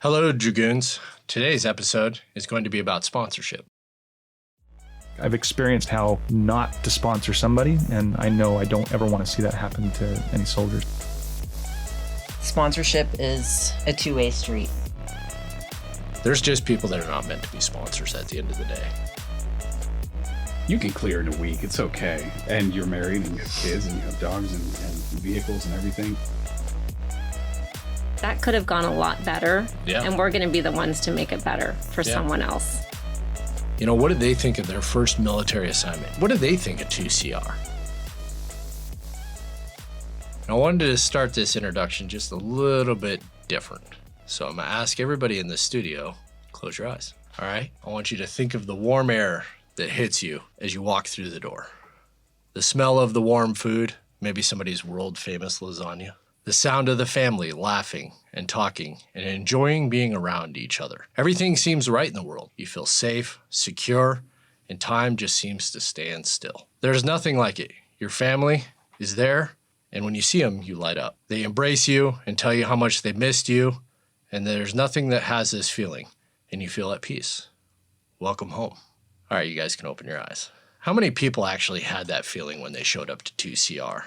Hello, Dragoons. Today's episode is going to be about sponsorship. I've experienced how not to sponsor somebody, and I know I don't ever want to see that happen to any soldiers. Sponsorship is a two-way street. There's just people that are not meant to be sponsors at the end of the day. You can clear in a week, it's okay. And you're married and you have kids and you have dogs and vehicles and everything. That could have gone a lot better. Yeah. And we're going to be the ones to make it better for someone else. You know, what did they think of their first military assignment? What did they think of 2CR? And I wanted to start this introduction just a little bit different. So I'm going to ask everybody in the studio, close your eyes. All right? I want you to think of the warm air that hits you as you walk through the door. The smell of the warm food, maybe somebody's world famous lasagna. The sound of the family laughing and talking and enjoying being around each other. Everything seems right in the world. You feel safe, secure, and time just seems to stand still. There's nothing like it. Your family is there, and when you see them, you light up. They embrace you and tell you how much they missed you, and there's nothing that has this feeling, and you feel at peace. Welcome home. All right, you guys can open your eyes. How many people actually had that feeling when they showed up to 2CR?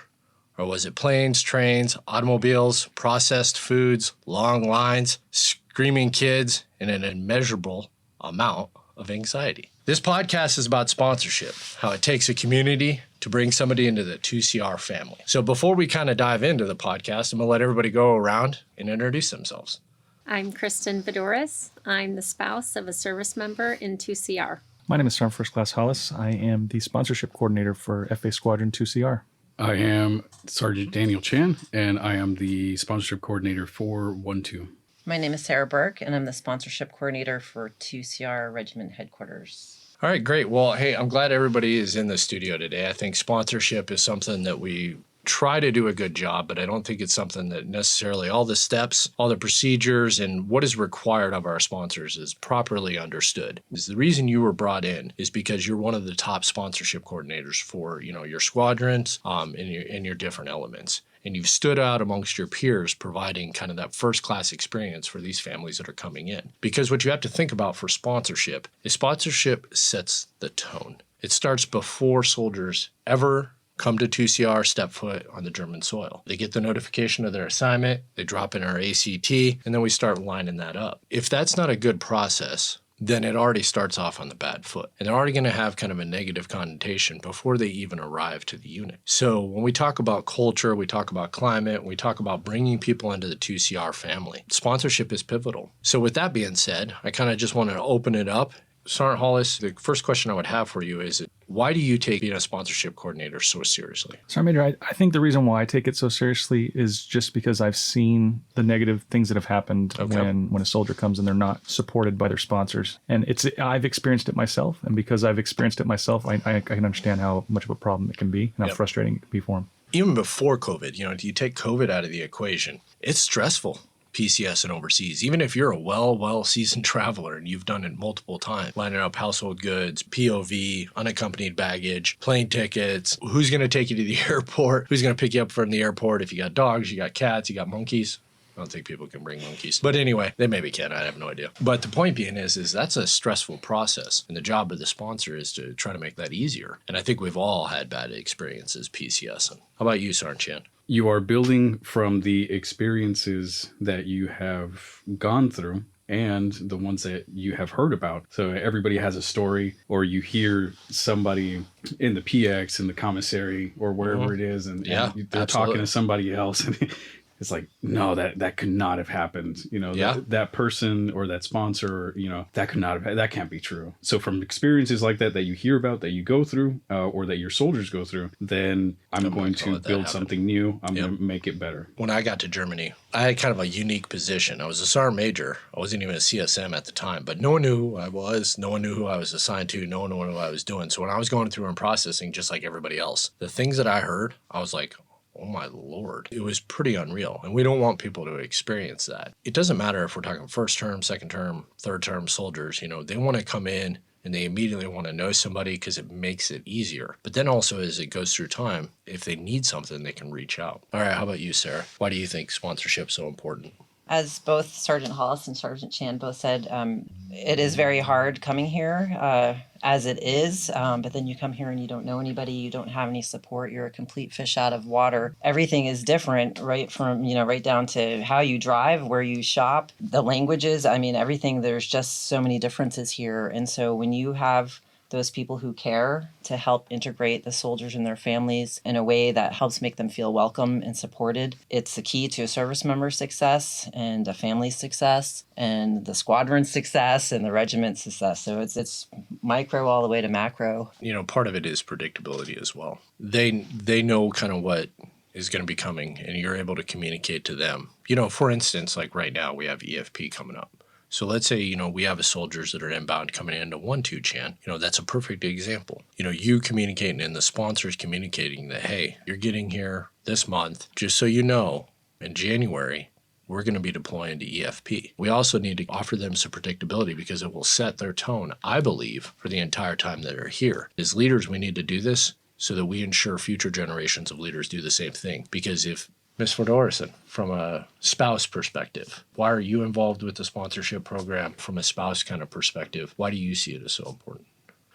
Or was it planes, trains, automobiles, processed foods, long lines, screaming kids, and an immeasurable amount of anxiety? This podcast is about sponsorship, how it takes a community to bring somebody into the 2CR family. So before we kind of dive into the podcast, I'm going to let everybody go around and introduce themselves. I'm Kristin Voudouris. I'm the spouse of a service member in 2CR. My name is Sergeant First Class Hollis. I am the sponsorship coordinator for FA Squadron 2CR. I am Sergeant Daniel Chan, and I am the sponsorship coordinator for 1-2. My name is Sarah Burke, and I'm the sponsorship coordinator for 2CR Regiment Headquarters. All right, great. Well, hey, I'm glad everybody is in the studio today. I think sponsorship is something that we try to do a good job, but I don't think it's something that necessarily all the steps, all the procedures, and what is required of our sponsors is properly understood. The reason you were brought in is because you're one of the top sponsorship coordinators for, your squadrons and your different elements. And you've stood out amongst your peers providing kind of that first-class experience for these families that are coming in. Because what you have to think about for sponsorship is sponsorship sets the tone. It starts before soldiers ever come to 2CR, step foot on the German soil. They get the notification of their assignment, they drop in our ACT, and then we start lining that up. If that's not a good process, then it already starts off on the bad foot. And they're already going to have kind of a negative connotation before they even arrive to the unit. So when we talk about culture, we talk about climate, we talk about bringing people into the 2CR family, sponsorship is pivotal. So with that being said, I kind of just want to open it up. Sergeant Hollis, the first question I would have for you is, why do you take being a sponsorship coordinator so seriously? Sergeant Major, I think the reason why I take it so seriously is just because I've seen the negative things that have happened when a soldier comes and they're not supported by their sponsors. And I've experienced it myself. And because I've experienced it myself, I can understand how much of a problem it can be and how frustrating it can be for them. Even before COVID, you take COVID out of the equation, it's stressful. PCS and overseas, even if you're a well-seasoned traveler and you've done it multiple times, lining up household goods, POV, unaccompanied baggage, plane tickets, who's going to take you to the airport, who's going to pick you up from the airport if you got dogs, you got cats, you got monkeys. I don't think people can bring monkeys. But anyway, they maybe can. I have no idea. But the point being is that's a stressful process. And the job of the sponsor is to try to make that easier. And I think we've all had bad experiences PCSing. How about you, Sergeant Chan? You are building from the experiences that you have gone through and the ones that you have heard about. So everybody has a story, or you hear somebody in the PX, in the commissary, or wherever it is, and they're talking to somebody else. And it's like, no, that could not have happened. That person or that sponsor, that could not have, that can't be true. So from experiences like that you hear about, that you go through, or that your soldiers go through, then I'm going to build something new. I'm going to make it better. When I got to Germany, I had kind of a unique position. I was a sergeant major. I wasn't even a CSM at the time, but no one knew who I was. No one knew who I was assigned to. No one knew what I was doing. So when I was going through and processing, just like everybody else, the things that I heard, I was like, oh my Lord, it was pretty unreal. And we don't want people to experience that. It doesn't matter if we're talking first term, second term, third term soldiers, they want to come in and they immediately want to know somebody because it makes it easier. But then also as it goes through time, if they need something, they can reach out. All right, how about you, Sarah? Why do you think sponsorship is so important? As both Sergeant Hollis and Sergeant Chan both said, it is very hard coming here as it is, but then you come here and you don't know anybody, you don't have any support, you're a complete fish out of water. Everything is different, right from, right down to how you drive, where you shop, the languages. I mean, everything, there's just so many differences here. And so when you have those people who care to help integrate the soldiers and their families in a way that helps make them feel welcome and supported. It's the key to a service member's success and a family's success and the squadron's success and the regiment's success. So it's micro all the way to macro. Part of it is predictability as well. They know kind of what is going to be coming, and you're able to communicate to them. For instance, like right now we have EFP coming up. So let's say, we have soldiers that are inbound coming into 1-2 Chan. That's a perfect example. You communicating and the sponsors communicating that, hey, you're getting here this month. Just so you know, in January, we're going to be deploying to EFP. We also need to offer them some predictability because it will set their tone, I believe, for the entire time that they're here. As leaders, we need to do this so that we ensure future generations of leaders do the same thing. Because if Ms. Voudouris, from a spouse perspective, why are you involved with the sponsorship program from a spouse kind of perspective? Why do you see it as so important?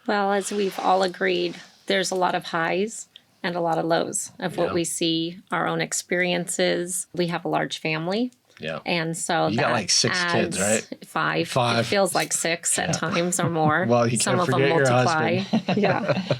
Well, as we've all agreed, there's a lot of highs and a lot of lows of what we see, our own experiences. We have a large family. Yeah. And so you got like 6 kids, right? Five. It feels like 6 at times or more. Well, you Some can't of them forget your multiply. husband. Yeah.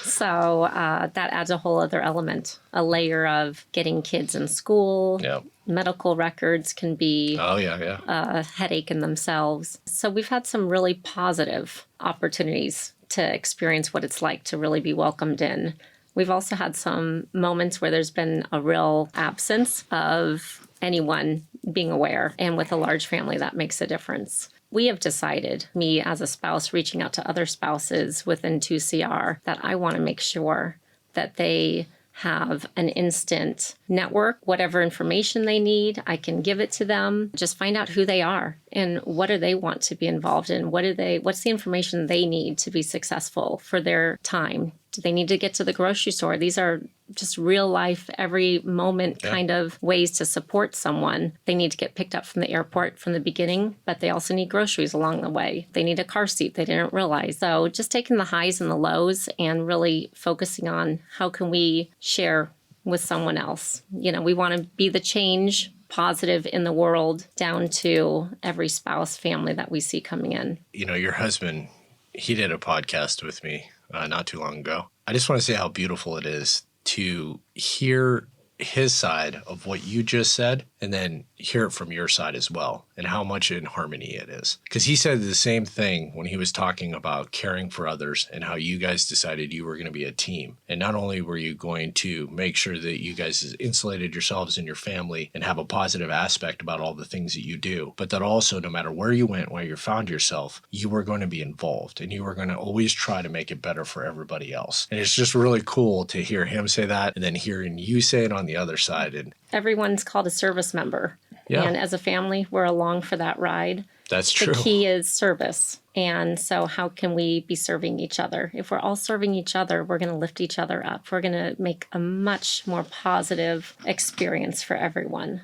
So that adds a whole other element, a layer of getting kids in school. Yeah. Medical records can be a headache in themselves. So we've had some really positive opportunities to experience what it's like to really be welcomed in. We've also had some moments where there's been a real absence of anyone being aware. And with a large family, that makes a difference. We have decided, me as a spouse reaching out to other spouses within 2CR, that I want to make sure that they have an instant network. Whatever information they need, I can give it to them. Just find out who they are and what do they want to be involved in? What's the information they need to be successful for their time? Do they need to get to the grocery store? These are just real life, every moment kind of ways to support someone. They need to get picked up from the airport from the beginning, but they also need groceries along the way. They need a car seat they didn't realize. So just taking the highs and the lows and really focusing on how can we share with someone else. We want to be the change positive in the world down to every spouse, family that we see coming in. Your husband, he did a podcast with me not too long ago. I just want to say how beautiful it is to hear his side of what you just said and then hear it from your side as well and how much in harmony it is. Because he said the same thing when he was talking about caring for others and how you guys decided you were going to be a team. And not only were you going to make sure that you guys insulated yourselves and your family and have a positive aspect about all the things that you do, but that also no matter where you went, where you found yourself, you were going to be involved and you were going to always try to make it better for everybody else. And it's just really cool to hear him say that and then hearing you say it on the other side. And everyone's called a service member. Yeah. And as a family, we're along for that ride. That's true. The key is service. And so how can we be serving each other? If we're all serving each other, we're going to lift each other up. We're going to make a much more positive experience for everyone.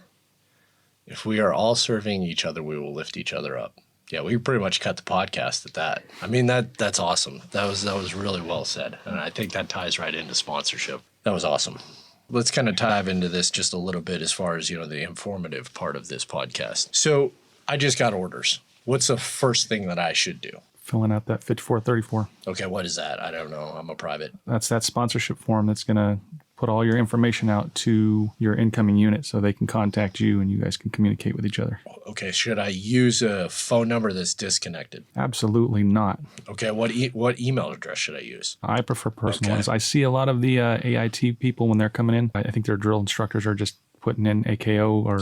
If we are all serving each other, we will lift each other up. Yeah, we pretty much cut the podcast at that. I mean, that's awesome. That was really well said. And I think that ties right into sponsorship. That was awesome. Let's kind of dive into this just a little bit as far as, the informative part of this podcast. So I just got orders. What's the first thing that I should do? Filling out that Fit 434. Okay, what is that? I don't know. I'm a private. That's that sponsorship form that's going to put all your information out to your incoming unit so they can contact you and you guys can communicate with each other. Okay, should I use a phone number that's disconnected? Absolutely not. Okay, what email address should I use? I prefer personal ones. I see a lot of the AIT people when they're coming in. I think their drill instructors are just putting in AKO or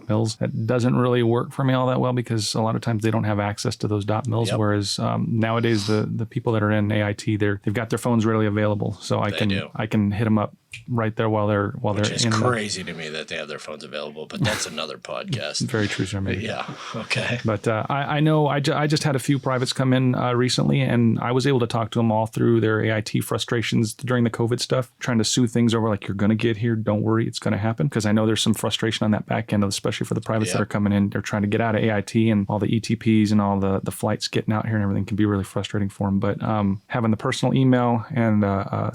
.mils. That doesn't really work for me all that well because a lot of times they don't have access to those .mils. Whereas nowadays the people that are in AIT, they've got their phones readily available, so I can hit them up right there while they're Which is in crazy to me that they have their phones available, but that's another podcast. Very true, sir. Maybe. Yeah. Okay. But I know I just had a few privates come in recently, and I was able to talk to them all through their AIT frustrations during the COVID stuff, trying to soothe things over like, you're going to get here. Don't worry. It's going to happen. Because I know there's some frustration on that back end, especially for the privates that are coming in. They're trying to get out of AIT, and all the ETPs and all the flights getting out here and everything can be really frustrating for them. But having the personal email and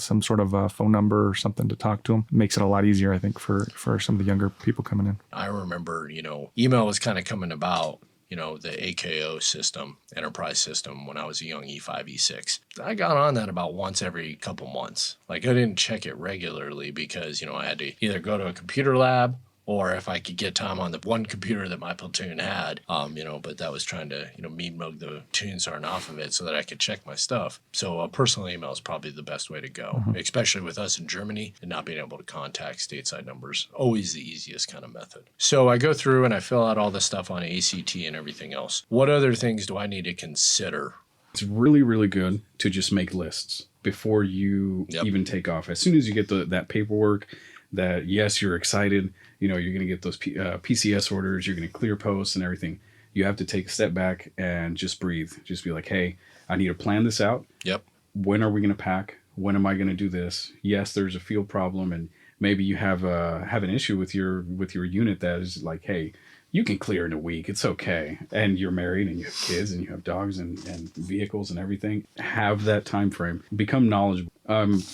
some sort of phone number or something to talk to them makes it a lot easier, I think, for some of the younger people coming in. I remember, email was kind of coming about, the AKO system, enterprise system, when I was a young E5, E6. I got on that about once every couple months. Like, I didn't check it regularly because, I had to either go to a computer lab, or if I could get time on the one computer that my platoon had, but that was trying to, mean mug the tune sergeant off of it so that I could check my stuff. So a personal email is probably the best way to go, especially with us in Germany and not being able to contact stateside numbers. Always the easiest kind of method. So I go through and I fill out all the stuff on ACT and everything else. What other things do I need to consider? It's really, really good to just make lists before you even take off. As soon as you get that paperwork, that yes, you're excited, you're going to get those PCS orders, you're going to clear posts and everything. You have to take a step back and just breathe. Just be like, hey, I need to plan this out. Yep. When are we going to pack? When am I going to do this? Yes, there's a field problem, and maybe you have an issue with your unit that is like, hey, you can clear in a week. It's okay. And you're married and you have kids and you have dogs and vehicles and everything. Have that time frame. Become knowledgeable.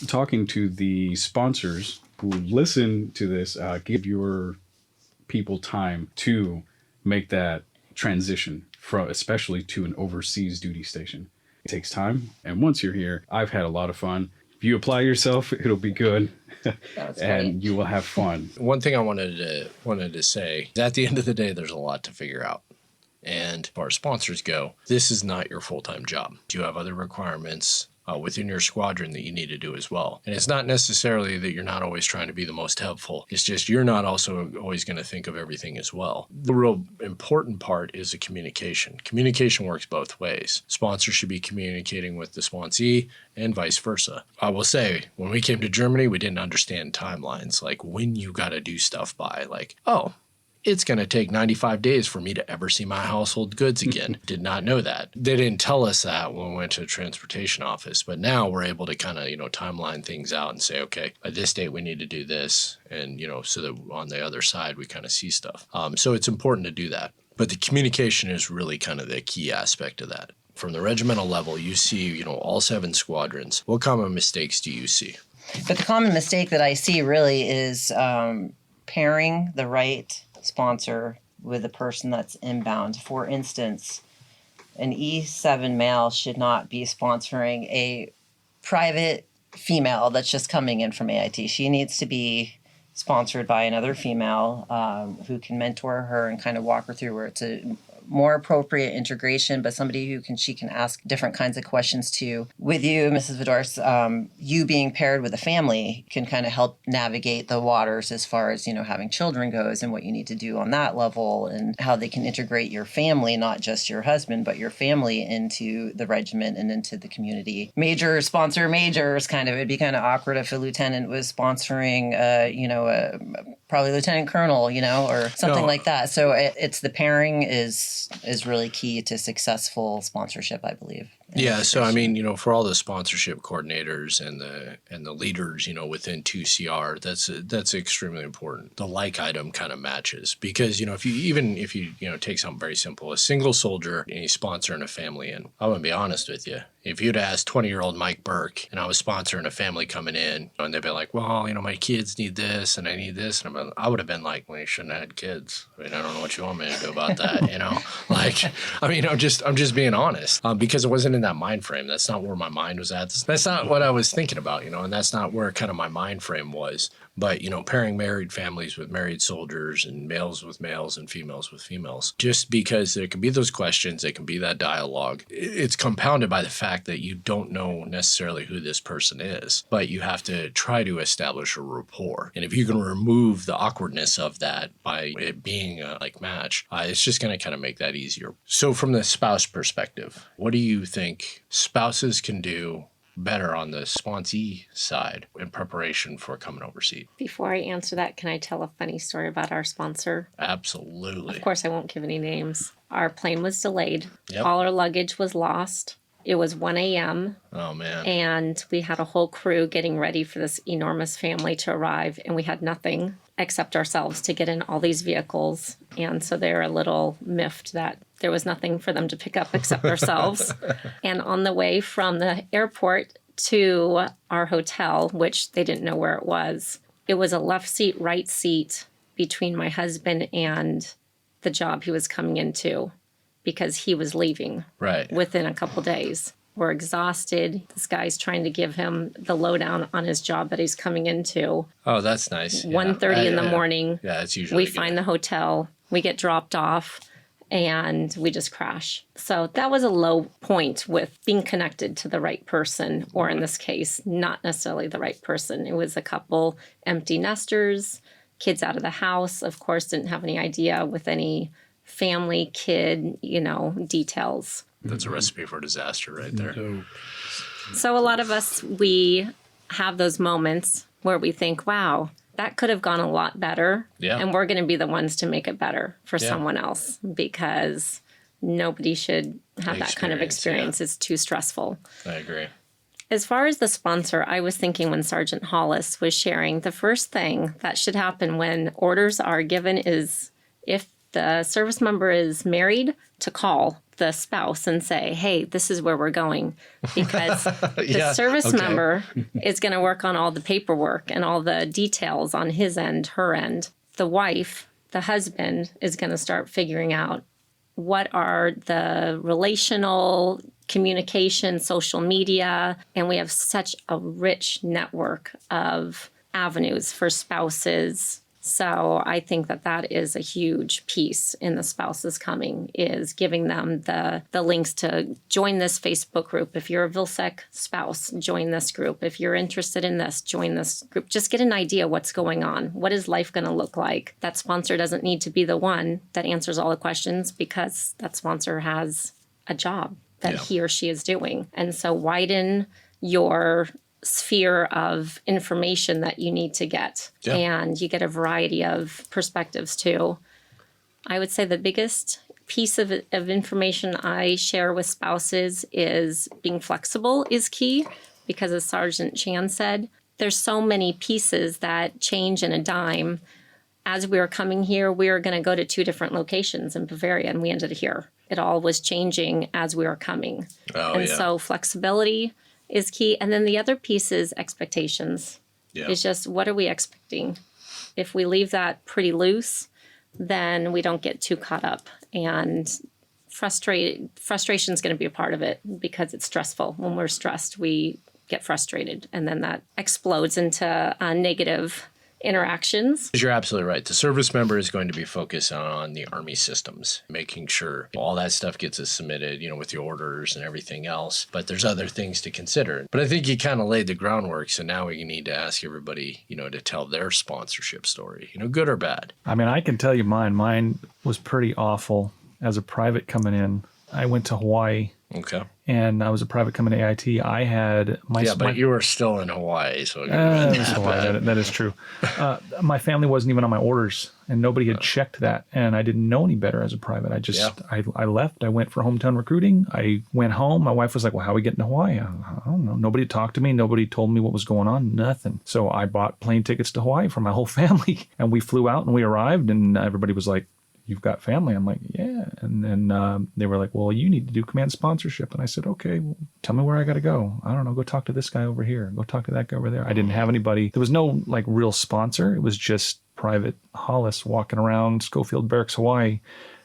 Talking to the sponsors who listen to this, give your people time to make that transition especially to an overseas duty station. It takes time. And once you're here, I've had a lot of fun. If you apply yourself, it'll be good. And you will have fun. One thing I wanted to say is at the end of the day, there's a lot to figure out. And as far as sponsors go, this is not your full-time job. You have other requirements within your squadron that you need to do as well. And it's not necessarily that you're not always trying to be the most helpful. It's just you're not also always going to think of everything as well. The real important part is the communication. Communication works both ways. Sponsors should be communicating with the sponsee and vice versa. I will say, when we came to Germany, we didn't understand timelines, like when you got to do stuff by, like, oh, it's going to take 95 days for me to ever see my household goods again. Did not know that. They didn't tell us that when we went to the transportation office, but now we're able to kind of, timeline things out and say, okay, at this date we need to do this. And, so that on the other side, we kind of see stuff. So it's important to do that. But the communication is really kind of the key aspect of that. From the regimental level, you see, all 7 squadrons. What common mistakes do you see? But the common mistake that I see really is pairing the right sponsor with a person that's inbound. For instance, an E7 male should not be sponsoring a private female that's just coming in from AIT. She needs to be sponsored by another female who can mentor her and kind of walk her through where it's a more appropriate integration, but somebody she can ask different kinds of questions to. With you, Mrs. Voudouris, you being paired with a family can kind of help navigate the waters as far as, having children goes and what you need to do on that level and how they can integrate your family, not just your husband, but your family into the regiment and into the community. Majors sponsor majors, it'd be kind of awkward if a lieutenant was sponsoring, probably lieutenant colonel, or something like that. So it's the pairing is really key to successful sponsorship, I believe. Yeah, so I mean, for all the sponsorship coordinators and the leaders, within 2CR, that's extremely important. The like item kind of matches because, if you take something very simple, a single soldier and he's sponsoring a family in, I'm going to be honest with you. If you'd asked 20-year-old Mike Burke and I was sponsoring a family coming in and they'd be like, well, my kids need this and I need this. And I would have been like, well, you shouldn't have had kids. I don't know what you want me to do about that, I'm just being honest because it wasn't in that mind frame. That's not where my mind was at. That's not what I was thinking about, and that's not where kind of my mind frame was. But, pairing married families with married soldiers and males with males and females with females, just because there can be those questions, there can be that dialogue. It's compounded by the fact that you don't know necessarily who this person is, but you have to try to establish a rapport. And if you can remove the awkwardness of that by it being a like match, it's just going to kind of make that easier. So from the spouse perspective, what do you think spouses can do better on the sponsee side in preparation for coming overseas? Before I answer that, can I tell a funny story about our sponsor? Absolutely. Of course, I won't give any names. Our plane was delayed. Yep. All our luggage was lost. It was 1 a.m. Oh, man. And we had a whole crew getting ready for this enormous family to arrive, and we had nothing except ourselves to get in all these vehicles. And so they're a little miffed that there was nothing for them to pick up except ourselves. And on the way from the airport to our hotel, which they didn't know where it was a left seat, right seat between my husband and the job he was coming into, because he was leaving within a couple days. We're exhausted. This guy's trying to give him the lowdown on his job that he's coming into. Oh, that's nice. 1:30 in the morning. Yeah, that's usually we find the hotel. We get dropped off, and we just crash. So that was a low point with being connected to the right person, or in this case, not necessarily the right person. It was a couple empty nesters, kids out of the house, of course, didn't have any idea with any family, kid, details. That's a recipe for disaster right there. So a lot of us, we have those moments where we think, wow, that could have gone a lot better. Yeah. And we're going to be the ones to make it better for someone else, because nobody should have that kind of experience. Yeah. It's too stressful. I agree. As far as the sponsor, I was thinking when Sergeant Hollis was sharing, the first thing that should happen when orders are given is, if the service member is married, to call the spouse and say, hey, this is where we're going. Because the service member is going to work on all the paperwork and all the details on his end, her end. The wife, the husband, is going to start figuring out what are the relational communication, social media, and we have such a rich network of avenues for spouses. So I think that is a huge piece in the spouses coming, is giving them the links to join this Facebook group. If you're a VilSec spouse, join this group. If you're interested in this, join this group. Just get an idea what's going on. What is life going to look like? That sponsor doesn't need to be the one that answers all the questions, because that sponsor has a job that he or she is doing. And so widen your sphere of information that you need to get. Yeah. And you get a variety of perspectives too. I would say the biggest piece of information I share with spouses is being flexible is key, because as Sergeant Chan said, there's so many pieces that change in a dime. As we were coming here, we were going to go to 2 different locations in Bavaria, and we ended here. It all was changing as we were coming. So flexibility is key. And then the other piece is expectations. Yeah. It's just, what are we expecting? If we leave that pretty loose, then we don't get too caught up. And frustration is going to be a part of it, because it's stressful. When we're stressed, we get frustrated, and then that explodes into negative interactions. You're absolutely right. The service member is going to be focused on the Army systems, making sure all that stuff gets submitted, with the orders and everything else. But there's other things to consider. But I think you kind of laid the groundwork. So now we need to ask everybody, to tell their sponsorship story, good or bad. I mean, I can tell you mine. Mine was pretty awful. As a private coming in, I went to Hawaii. Okay. And I was a private coming to AIT. I had my... Yeah, but you were still in Hawaii, so... that is true. My family wasn't even on my orders, and nobody had checked that, and I didn't know any better as a private. I left. I went for hometown recruiting. I went home. My wife was like, well, how are we getting to Hawaii? I don't know. Nobody talked to me. Nobody told me what was going on. Nothing. So I bought plane tickets to Hawaii for my whole family, and we flew out, and we arrived, and everybody was like, you've got family? I'm like, yeah. And then they were like, well, you need to do command sponsorship. And I said, okay, well, tell me where I got to go. I don't know. Go talk to this guy over here. Go talk to that guy over there. I didn't have anybody. There was no real sponsor. It was just Private Hollis walking around Schofield Barracks, Hawaii,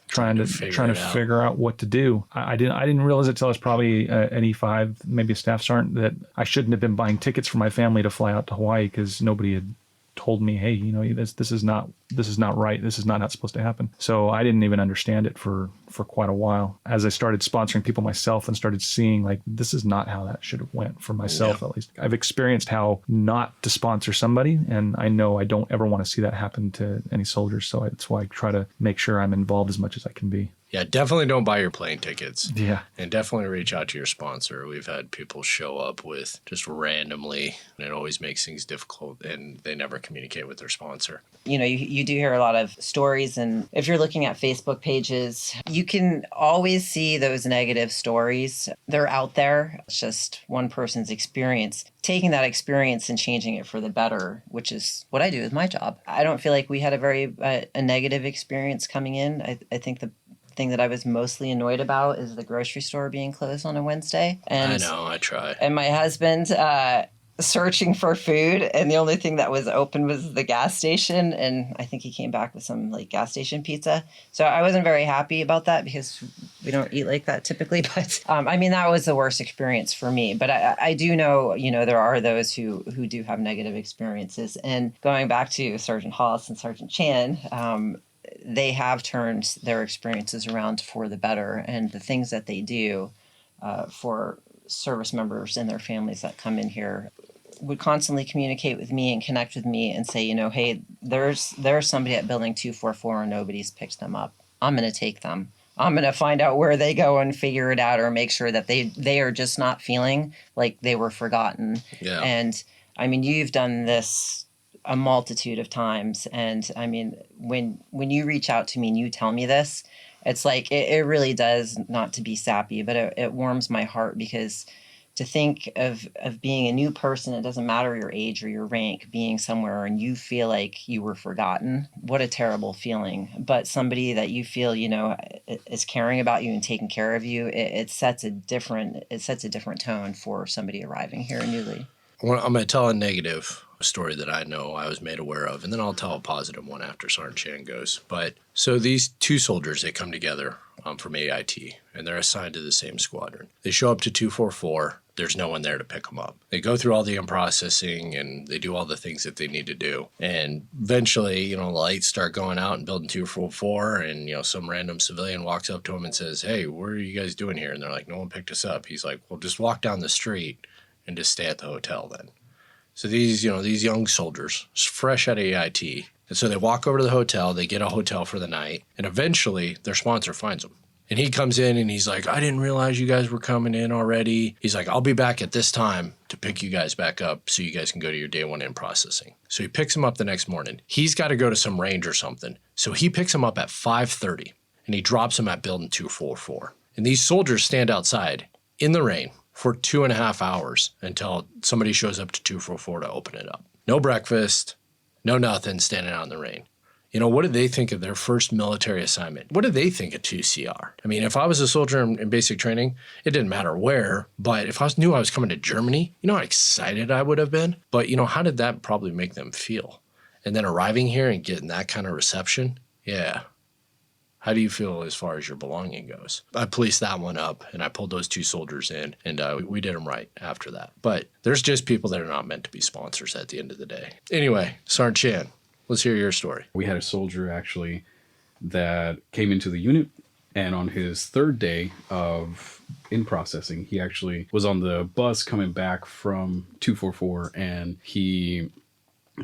trying to figure out what to do. I didn't realize it until I was probably an E5, maybe a staff sergeant, that I shouldn't have been buying tickets for my family to fly out to Hawaii, because nobody had told me, hey, this is not right. This is not how it's supposed to happen. So I didn't even understand it for quite a while. As I started sponsoring people myself and started seeing this is not how that should have went for myself, at least. I've experienced how not to sponsor somebody, and I know I don't ever want to see that happen to any soldiers. So that's why I try to make sure I'm involved as much as I can be. Yeah, definitely don't buy your plane tickets. Yeah. And definitely reach out to your sponsor. We've had people show up with just randomly, and it always makes things difficult, and they never communicate with their sponsor. You know, you do hear a lot of stories, and if you're looking at Facebook pages, you can always see those negative stories. They're out there. It's just one person's experience. Taking that experience and changing it for the better, which is what I do with my job. I don't feel like we had a very a negative experience coming in. I think the thing that I was mostly annoyed about is the grocery store being closed on a Wednesday. And I know, I try. And my husband searching for food, and the only thing that was open was the gas station, and I think he came back with some like gas station pizza. So I wasn't very happy about that because we don't eat like that typically. But I mean, that was the worst experience for me. But I do know, you know, there are those who do have negative experiences. And going back to Sergeant Hollis and Sergeant Chan, they have turned their experiences around for the better, and the things that they do for service members and their families that come in here would constantly communicate with me and connect with me and say, you know, hey, there's somebody at building 244 and nobody's picked them up. I'm going to take them. I'm going to find out where they go and figure it out, or make sure that they are just not feeling like they were forgotten. Yeah. And I mean, you've done this a multitude of times. And I mean, when you reach out to me and you tell me this, it's like, it really does, not to be sappy, but it warms my heart, because to think of being a new person, it doesn't matter your age or your rank, being somewhere and you feel like you were forgotten. What a terrible feeling. But somebody that you feel, you know, is caring about you and taking care of you, it sets a different tone for somebody arriving here newly. I'm going to tell a negative story that I know I was made aware of, and then I'll tell a positive one after Sergeant Chan goes. But so these two soldiers, they come together from AIT, and they're assigned to the same squadron. They show up to 244. There's no one there to pick them up. They go through all the unprocessing, and they do all the things that they need to do. And eventually, you know, the lights start going out in building 244, and, you know, some random civilian walks up to them and says, hey, what are you guys doing here? And they're like, no one picked us up. He's like, well, just walk down the street and just stay at the hotel then. So these young soldiers, fresh out of AIT, and so they walk over to the hotel, they get a hotel for the night, and eventually their sponsor finds them. And he comes in and he's like, I didn't realize you guys were coming in already. He's like, I'll be back at this time to pick you guys back up so you guys can go to your day one in processing. So he picks them up the next morning. He's got to go to some range or something. So he picks them up at 5:30 and he drops them at building 244. And these soldiers stand outside in the rain for 2.5 hours until somebody shows up to 244 to open it up. No breakfast, no nothing, standing out in the rain. You know, what did they think of their first military assignment? What did they think of 2CR? I mean, if I was a soldier in basic training, it didn't matter where, but if I knew I was coming to Germany, you know how excited I would have been? But, you know, how did that probably make them feel? And then arriving here and getting that kind of reception, yeah. How do you feel as far as your belonging goes? I policed that one up, and I pulled those two soldiers in, and we did them right after that. But there's just people that are not meant to be sponsors at the end of the day. Anyway, Sergeant Chan, let's hear your story. We had a soldier actually that came into the unit, and on his third day of in processing, he actually was on the bus coming back from 244, and he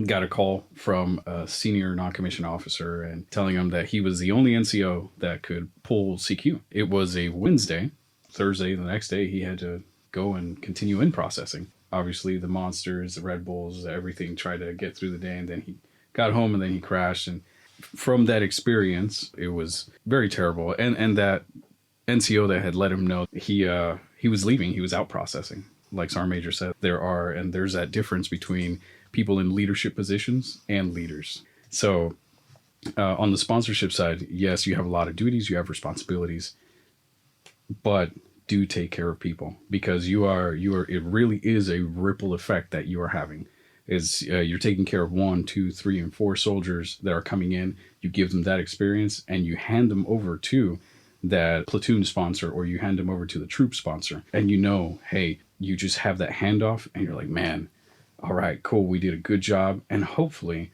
got a call from a senior non-commissioned officer and telling him that he was the only NCO that could pull CQ. It was a Wednesday. Thursday, the next day, he had to go and continue in processing. Obviously, the monsters, the Red Bulls, everything tried to get through the day, and then he got home and then he crashed. And from that experience, it was very terrible. And that NCO that had let him know he was leaving, he was out processing. Like Sergeant Major said, there's that difference between people in leadership positions and leaders. So on the sponsorship side, yes, you have a lot of duties, you have responsibilities, but do take care of people, because it really is a ripple effect that you are having. You're taking care of 1, 2, 3, and 4 soldiers that are coming in. You give them that experience and you hand them over to that platoon sponsor, or you hand them over to the troop sponsor, and you know, hey, you just have that handoff and you're like, man, all right, cool, we did a good job. And hopefully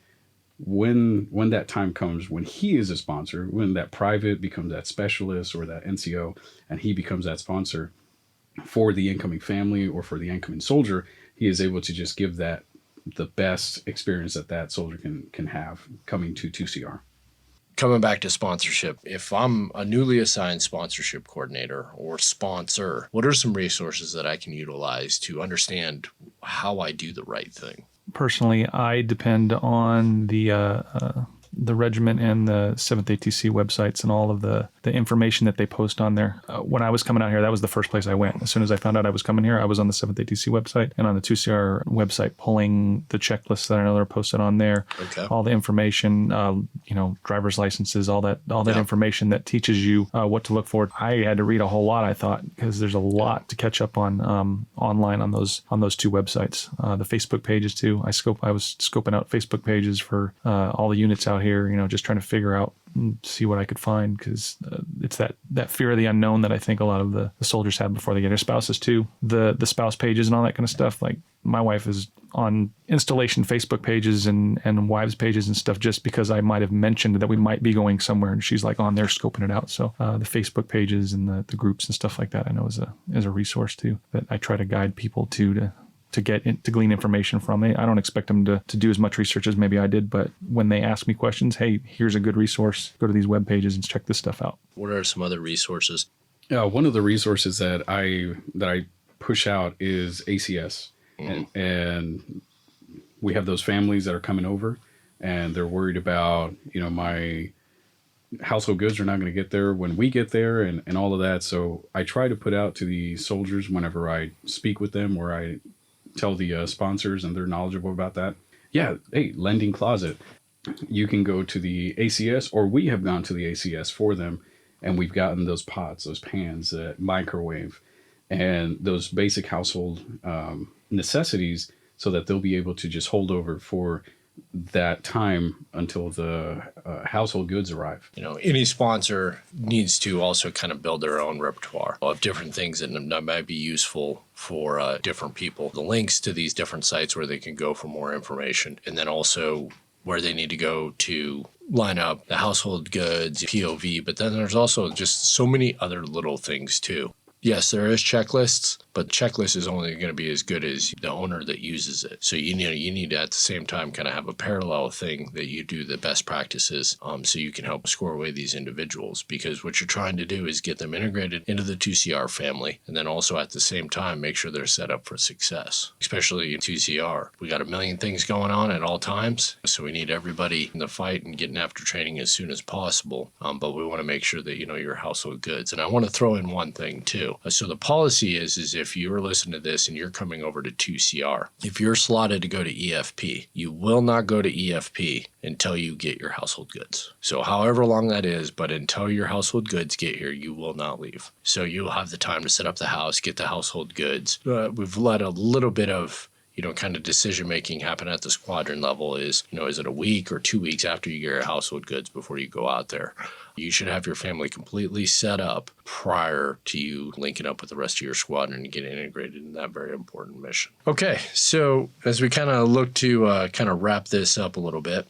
when that time comes, when he is a sponsor, when that private becomes that specialist or that NCO, and he becomes that sponsor for the incoming family or for the incoming soldier, he is able to just give that the best experience that soldier can have coming to 2CR. coming back to sponsorship, if I'm a newly assigned sponsorship coordinator or sponsor, what are some resources that I can utilize to understand how I do the right thing? Personally, I depend on the regiment and the 7th ATC websites and all of the information that they post on there. When I was coming out here, that was the first place I went. As soon as I found out I was coming here, I was on the 7th ATC website and on the 2CR website, pulling the checklists that I know are posted on there. Okay. All the information, driver's licenses, all that information that teaches you what to look for. I had to read a whole lot, I thought, because there's a lot to catch up on online on those two websites. The Facebook pages too. I was scoping out Facebook pages for all the units out here, just trying to figure out and see what I could find, because it's that fear of the unknown that I think a lot of the soldiers have before they get their spouses too. The spouse pages and all that kind of stuff. Like my wife is on installation Facebook pages and wives pages and stuff just because I might have mentioned that we might be going somewhere, and she's like on there scoping it out. So the Facebook pages and the groups and stuff like that I know is a resource too that I try to guide people to glean information from. I don't expect them to do as much research as maybe I did, but when they ask me questions, hey, here's a good resource. Go to these web pages and check this stuff out. What are some other resources? One of the resources that I push out is ACS, and we have those families that are coming over, and they're worried about my household goods are not going to get there when we get there, and all of that. So I try to put out to the soldiers whenever I speak with them, or I tell the sponsors, and they're knowledgeable about that. Yeah, hey, lending closet. You can go to the ACS, or we have gone to the ACS for them, and we've gotten those pots, those pans, microwave, and those basic household necessities, so that they'll be able to just hold over for that time until the household goods arrive. Any sponsor needs to also kind of build their own repertoire of different things that might be useful for different people. The links to these different sites where they can go for more information, and then also where they need to go to line up the household goods, POV, but then there's also just so many other little things too. Yes, there is checklists, but the checklist is only going to be as good as the owner that uses it. So you need to at the same time kind of have a parallel thing that you do the best practices, so you can help score away these individuals, because what you're trying to do is get them integrated into the 2CR family, and then also at the same time make sure they're set up for success, especially in 2CR. We got a million things going on at all times, so we need everybody in the fight and getting after training as soon as possible, but we want to make sure that your household goods. And I want to throw in one thing too. So the policy is if you're listening to this and you're coming over to 2CR, if you're slotted to go to EFP, you will not go to EFP until you get your household goods. So however long that is, but until your household goods get here, you will not leave. So you'll have the time to set up the house, get the household goods. We've let a little bit of kind of decision-making happen at the squadron level. Is it a week or 2 weeks after you get your household goods before you go out there? You should have your family completely set up prior to you linking up with the rest of your squadron and getting integrated in that very important mission. Okay, so as we kind of look to kind of wrap this up a little bit,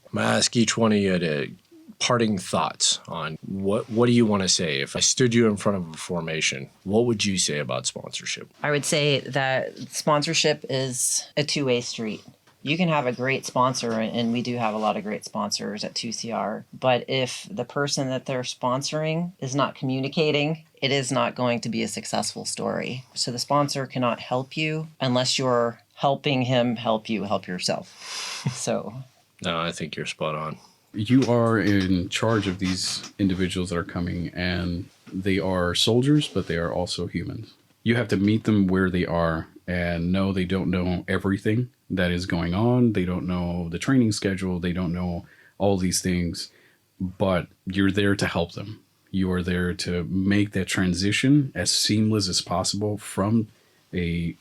I'm going to ask each one of you to parting thoughts on what do you want to say? If I stood you in front of a formation, what would you say about sponsorship? I would say that sponsorship is a two-way street. You can have a great sponsor, and we do have a lot of great sponsors at 2CR, but if the person that they're sponsoring is not communicating, it is not going to be a successful story. So the sponsor cannot help you unless you're helping him help you help yourself. So No, I think you're spot on. You are in charge of these individuals that are coming, and they are soldiers, but they are also humans. You have to meet them where they are and know they don't know everything that is going on. They don't know the training schedule. They don't know all these things, but you're there to help them. You are there to make that transition as seamless as possible from a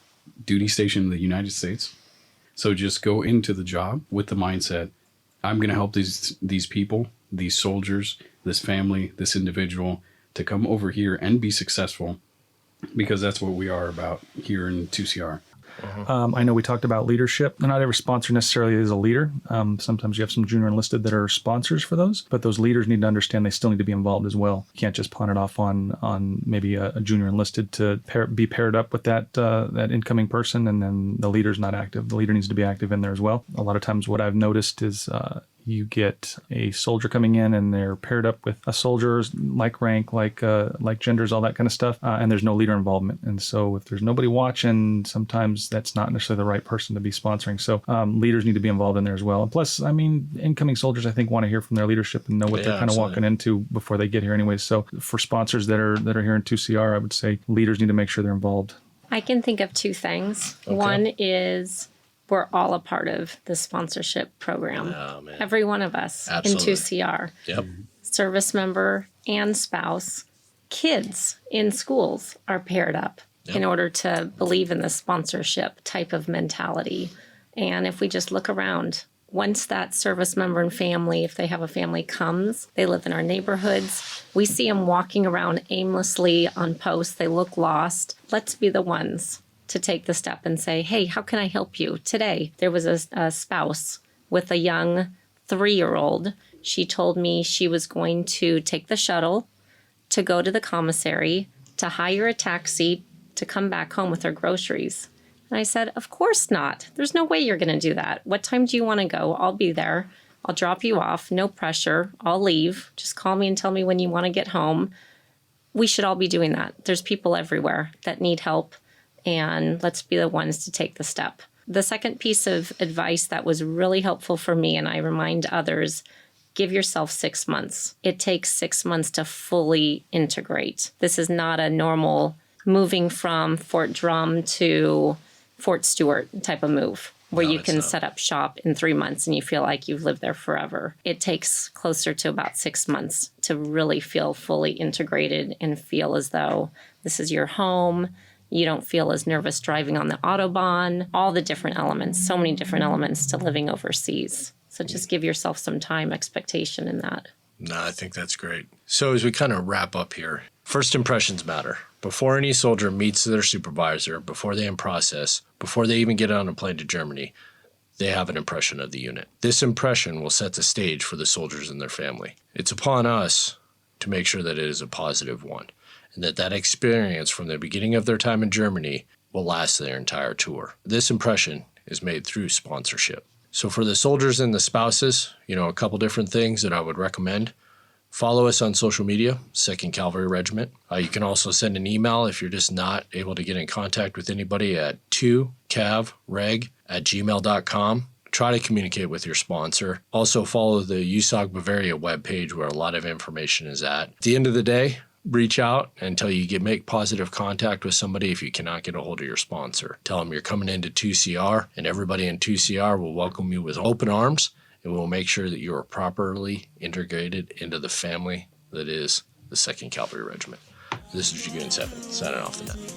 duty station in the United States. So just go into the job with the mindset, I'm going to help these people, these soldiers, this family, this individual to come over here and be successful, because that's what we are about here in 2CR. I know we talked about leadership. Not every sponsor necessarily is a leader. Sometimes you have some junior enlisted that are sponsors for those, but those leaders need to understand they still need to be involved as well. You can't just pawn it off on maybe a junior enlisted to be paired up with that incoming person, and then the leader's not active. The leader needs to be active in there as well. A lot of times what I've noticed is you get a soldier coming in and they're paired up with a soldier's like rank, like genders, all that kind of stuff, and there's no leader involvement. And so if there's nobody watching, sometimes that's not necessarily the right person to be sponsoring. So leaders need to be involved in there as well. And plus, I mean, incoming soldiers, I think, want to hear from their leadership and know what they're kind of walking into before they get here anyways. So for sponsors that are here in 2CR, I would say leaders need to make sure they're involved. I can think of two things. Okay. One is we're all a part of the sponsorship program. Oh, man. Every one of us Absolutely. in 2CR. Yep. Service member and spouse. Kids in schools are paired up in order to believe in the sponsorship type of mentality. And if we just look around, once that service member and family, if they have a family, comes, they live in our neighborhoods. We see them walking around aimlessly on posts. They look lost. Let's be the ones to take the step and say, hey, how can I help you? Today, there was a spouse with a young 3-year-old. She told me she was going to take the shuttle to go to the commissary, to hire a taxi, to come back home with her groceries. And I said, of course not. There's no way you're going to do that. What time do you want to go? I'll be there. I'll drop you off. No pressure. I'll leave. Just call me and tell me when you want to get home. We should all be doing that. There's people everywhere that need help, and let's be the ones to take the step. The second piece of advice that was really helpful for me, and I remind others, give yourself 6 months. It takes 6 months to fully integrate. This is not a normal moving from Fort Drum to Fort Stewart type of move where you can set up shop in 3 months and you feel like you've lived there forever. It takes closer to about 6 months to really feel fully integrated and feel as though this is your home. You don't feel as nervous driving on the Autobahn, all the different elements, so many different elements to living overseas. So just give yourself some time, expectation in that. No, I think that's great. So as we kind of wrap up here, first impressions matter. Before any soldier meets their supervisor, before they in process, before they even get on a plane to Germany, they have an impression of the unit. This impression will set the stage for the soldiers and their family. It's upon us to make sure that it is a positive one, and that experience from the beginning of their time in Germany will last their entire tour. This impression is made through sponsorship. So for the soldiers and the spouses, a couple different things that I would recommend. Follow us on social media, 2nd Cavalry Regiment. You can also send an email if you're just not able to get in contact with anybody at 2cavreg@gmail.com. Try to communicate with your sponsor. Also follow the USOG Bavaria webpage where a lot of information is at. At the end of the day, reach out until you make positive contact with somebody if you cannot get a hold of your sponsor. Tell them you're coming into 2CR, and everybody in 2CR will welcome you with open arms, and we'll make sure that you are properly integrated into the family that is the 2nd Cavalry Regiment. This is Dragoon 7, signing off the net.